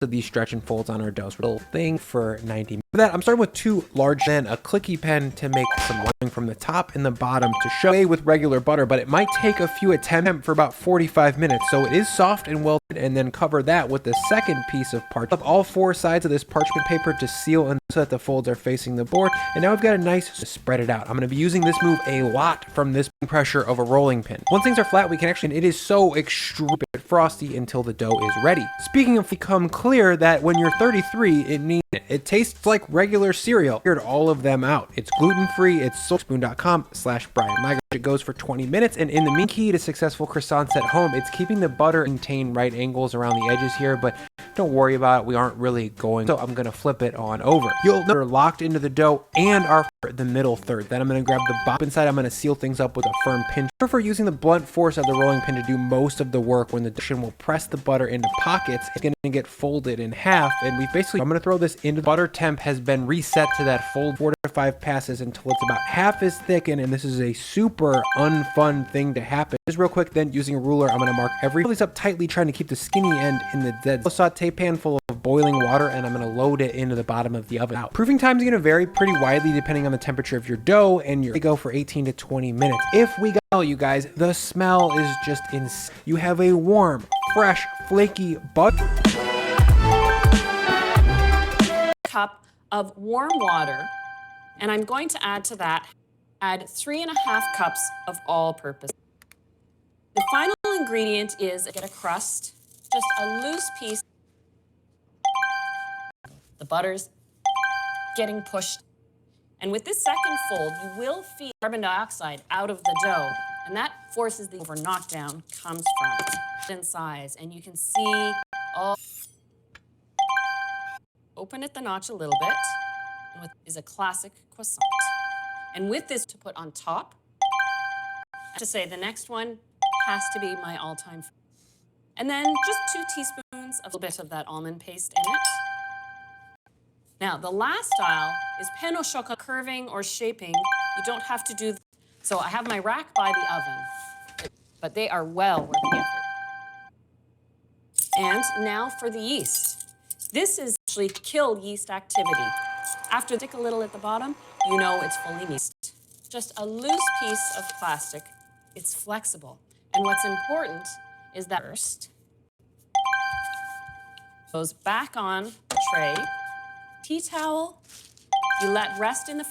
of these stretch and folds on our dough. So little thing for 90 minutes. For that, I'm starting with 2 large, then a clicky pen to make some line from the top and the bottom to show with regular butter, but it might take a few attempts for about 45 minutes. So it is soft and well, and then cover that with the second piece of parchment. All 4 sides of this parchment paper to seal and so that the folds are facing the board. And now we've got a nice spread it out. I'm going to be using this move a lot from this pressure of a rolling pin. Once things are flat, we can actually, it is so extremely frosty until the dough is ready. Speaking of become clear that when you're 33, it tastes like regular cereal. Figured all of them out. It's gluten-free. It's silkspoon.com/Brian Lager. It goes for 20 minutes. And in the main key to successful croissants at home, it's keeping the butter maintain right angles around the edges here, but don't worry about it. We aren't really going. So I'm going to flip it on over. You'll know we're locked into the dough and our the middle third. Then I'm going to grab the bottom inside. I'm going to seal things up with a firm pinch. I prefer using the blunt force of the rolling pin to do most of the work. When the dough will press the butter into pockets, it's going to get folded in half. And we basically, I'm going to throw this into the butter temp has been reset to that fold 4 to 5 passes until it's about half as thickened. And this is a super unfun thing to happen. Just real quick, then using a ruler, I'm going to mark every these up tightly, trying to keep the skinny end in the dead saute pan full of boiling water, and I'm going to load it into the bottom of the oven. Now, proofing time is going to vary pretty widely depending on the temperature of your dough, and you're going to go for 18 to 20 minutes. If we go, you guys, the smell is just insane. You have a warm, fresh, flaky butter. Cup of warm water, and I'm going to add to that, add 3.5 cups of all-purpose. The final ingredient is get a crust, just a loose piece. The butter's getting pushed. And with this second fold, you will feed carbon dioxide out of the dough, and that forces the over knockdown comes from in size. And you can see all. Open it the notch a little bit, and with is a classic croissant. And with this to put on top, to say the next one has to be my all-time. And then just 2 teaspoons of a bit of that almond paste in it. Now, the last style is pain au chocolat, curving or shaping. You don't have to do. So I have my rack by the oven, but they are well worth the effort. And now for the yeast. This is actually kill yeast activity. After stick a little at the bottom, you know it's fully yeast. Just a loose piece of plastic. It's flexible. And what's important is that first goes back on the tray. Tea towel, you let rest in the